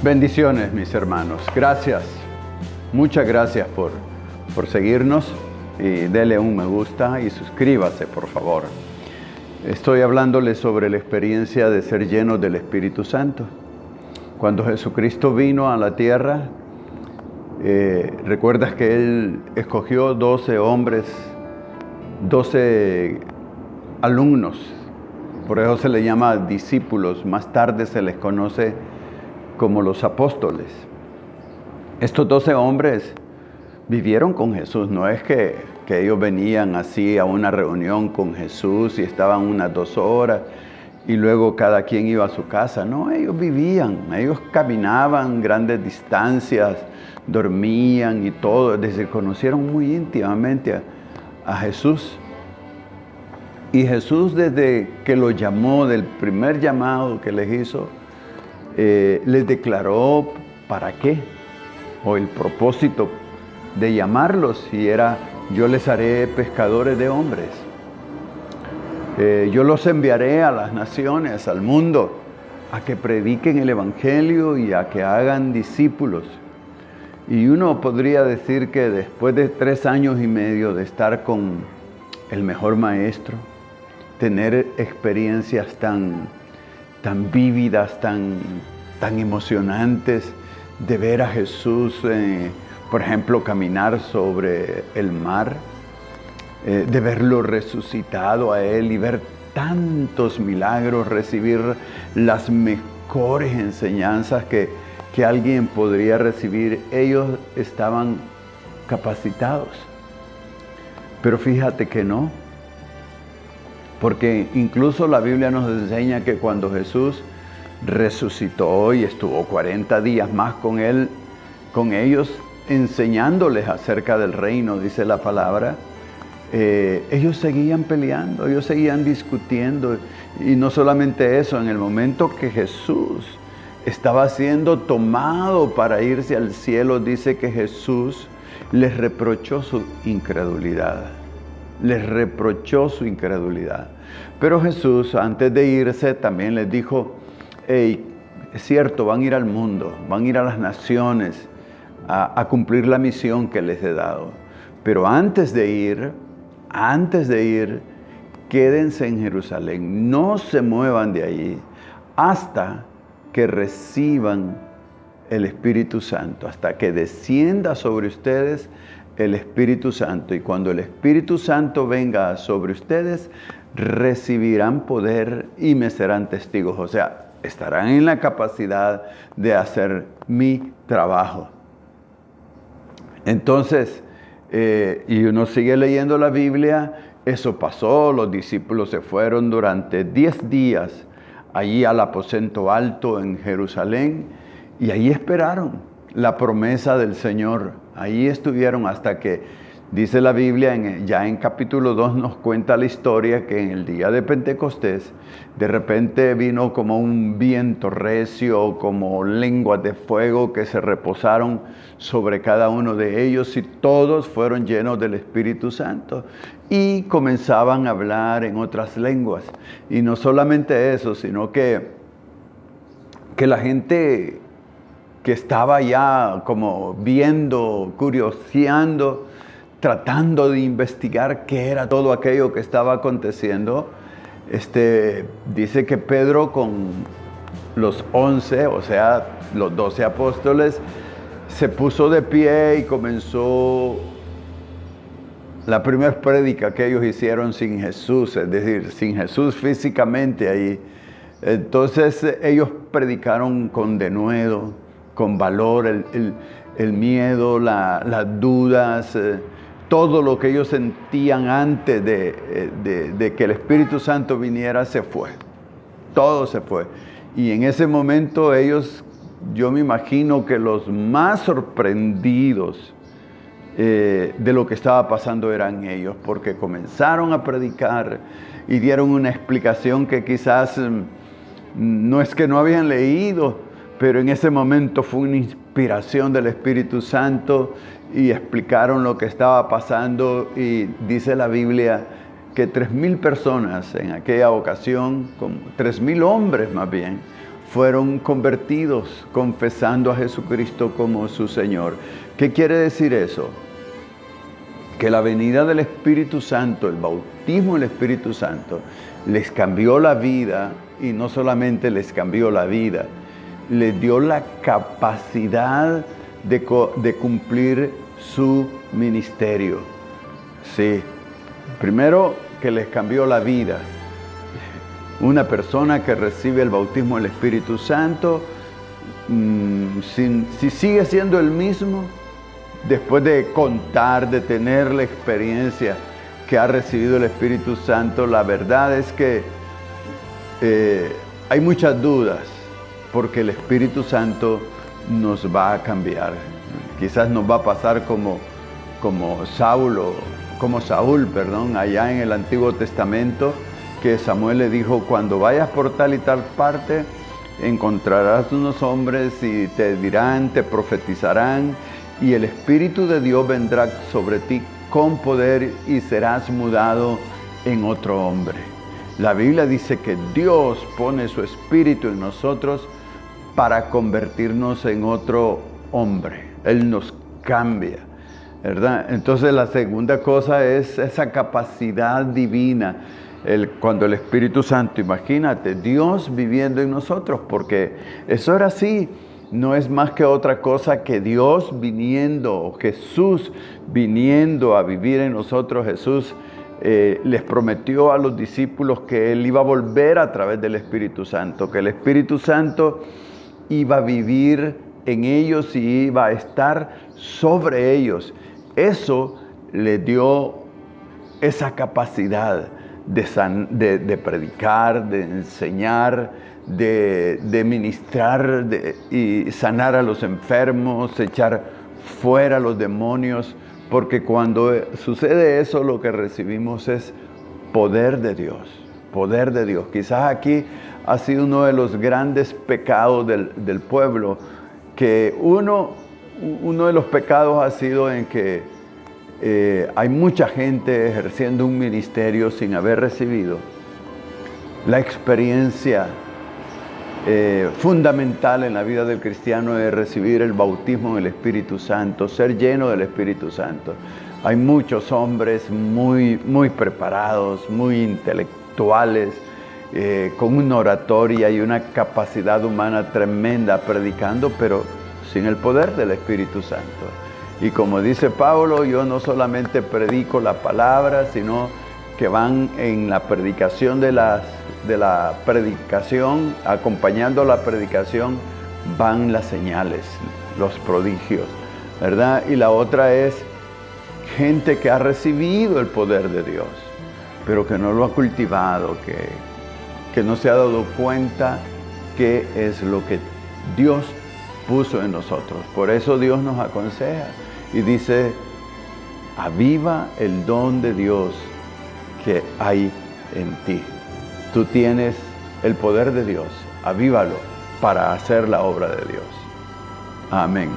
Bendiciones, mis hermanos. Gracias. Muchas gracias por seguirnos. Y dele un me gusta y suscríbase, por favor. Estoy hablándoles sobre la experiencia de ser llenos del Espíritu Santo. Cuando Jesucristo vino a la tierra, recuerdas que Él escogió 12 hombres, 12 alumnos. Por eso se les llama discípulos. Más tarde se les conoce como los apóstoles. Estos 12 hombres vivieron con Jesús. No es que ellos venían así a una reunión con Jesús y estaban unas 2 horas y luego cada quien iba a su casa. No, ellos vivían, ellos caminaban grandes distancias, dormían y todo. Es decir, conocieron muy íntimamente a Jesús. Y Jesús, desde que los llamó, del primer llamado que les hizo, les declaró para qué, o el propósito de llamarlos, y era: yo les haré pescadores de hombres. Yo los enviaré a las naciones, al mundo, a que prediquen el Evangelio y a que hagan discípulos. Y uno podría decir que después de 3 años y medio de estar con el mejor maestro, tener experiencias tan vívidas, tan emocionantes, de ver a Jesús, por ejemplo, caminar sobre el mar, de verlo resucitado a Él y ver tantos milagros, recibir las mejores enseñanzas que alguien podría recibir. Ellos estaban capacitados. Pero fíjate que no. Porque incluso la Biblia nos enseña que cuando Jesús resucitó y estuvo 40 días más con ellos, enseñándoles acerca del reino, dice la palabra, ellos seguían peleando, ellos seguían discutiendo. Y no solamente eso, en el momento que Jesús estaba siendo tomado para irse al cielo, dice que Jesús les reprochó su incredulidad. Les reprochó su incredulidad. Pero Jesús, antes de irse, también les dijo: hey, es cierto, van a ir al mundo, van a ir a las naciones a cumplir la misión que les he dado. Pero antes de ir, quédense en Jerusalén, no se muevan de allí hasta que reciban el Espíritu Santo, hasta que descienda sobre ustedes el Espíritu Santo. Y cuando el Espíritu Santo venga sobre ustedes, recibirán poder y me serán testigos. O sea, estarán en la capacidad de hacer mi trabajo. Entonces, y uno sigue leyendo la Biblia, eso pasó. Los discípulos se fueron durante 10 días allí al aposento alto en Jerusalén, y ahí esperaron la promesa del Señor. Ahí estuvieron hasta que, dice la Biblia, ya en capítulo 2 nos cuenta la historia que en el día de Pentecostés, de repente vino como un viento recio, como lenguas de fuego que se reposaron sobre cada uno de ellos, y todos fueron llenos del Espíritu Santo y comenzaban a hablar en otras lenguas. Y no solamente eso, sino que la gente que estaba ya como viendo, curioseando, tratando de investigar qué era todo aquello que estaba aconteciendo, dice que Pedro con los 11, o sea, los 12 apóstoles, se puso de pie y comenzó la primera prédica que ellos hicieron sin Jesús, es decir, sin Jesús físicamente ahí. Entonces ellos predicaron con denuedo, con valor, el miedo, las dudas, todo lo que ellos sentían antes de que el Espíritu Santo viniera, se fue. Todo se fue. Y en ese momento ellos, yo me imagino que los más sorprendidos de lo que estaba pasando eran ellos, porque comenzaron a predicar y dieron una explicación que quizás no es que no habían leído, pero en ese momento fue una inspiración del Espíritu Santo y explicaron lo que estaba pasando. Y dice la Biblia que 3,000 personas en aquella ocasión, como 3,000 hombres más bien, fueron convertidos confesando a Jesucristo como su Señor. ¿Qué quiere decir eso? Que la venida del Espíritu Santo, el bautismo del Espíritu Santo, les cambió la vida, y no solamente les cambió la vida, les dio la capacidad de cumplir su ministerio. Sí, primero que les cambió la vida. Una persona que recibe el bautismo del Espíritu Santo, si sigue siendo el mismo, después de contar, de tener la experiencia que ha recibido el Espíritu Santo, la verdad es que hay muchas dudas, porque el Espíritu Santo nos va a cambiar. Quizás nos va a pasar como Saúl, allá en el Antiguo Testamento, que Samuel le dijo: cuando vayas por tal y tal parte, encontrarás unos hombres y te dirán, te profetizarán, y el Espíritu de Dios vendrá sobre ti con poder y serás mudado en otro hombre. La Biblia dice que Dios pone su Espíritu en nosotros para convertirnos en otro hombre. Él nos cambia, ¿verdad? Entonces la segunda cosa es esa capacidad divina. Cuando el Espíritu Santo, imagínate, Dios viviendo en nosotros, porque eso era así. No es más que otra cosa que Dios viniendo, Jesús viniendo a vivir en nosotros. Jesús les prometió a los discípulos que Él iba a volver a través del Espíritu Santo, que el Espíritu Santo iba a vivir en ellos y iba a estar sobre ellos. Eso le dio esa capacidad de predicar, de enseñar, de ministrar y sanar a los enfermos, echar fuera a los demonios, porque cuando sucede eso, lo que recibimos es poder de Dios, poder de Dios. Quizás aquí ha sido uno de los grandes pecados del pueblo, que uno de los pecados ha sido en que hay mucha gente ejerciendo un ministerio sin haber recibido la experiencia fundamental en la vida del cristiano de recibir el bautismo del Espíritu Santo, ser lleno del Espíritu Santo. Hay muchos hombres muy preparados, muy intelectuales, con una oratoria y una capacidad humana tremenda predicando, pero sin el poder del Espíritu Santo. Y como dice Pablo, yo no solamente predico la palabra, sino que van en la predicación de la predicación, acompañando la predicación, van las señales, los prodigios, ¿verdad? Y la otra es gente que ha recibido el poder de Dios, pero que no lo ha cultivado, que no se ha dado cuenta qué es lo que Dios puso en nosotros. Por eso Dios nos aconseja y dice: aviva el don de Dios que hay en ti. Tú tienes el poder de Dios, avívalo para hacer la obra de Dios. Amén.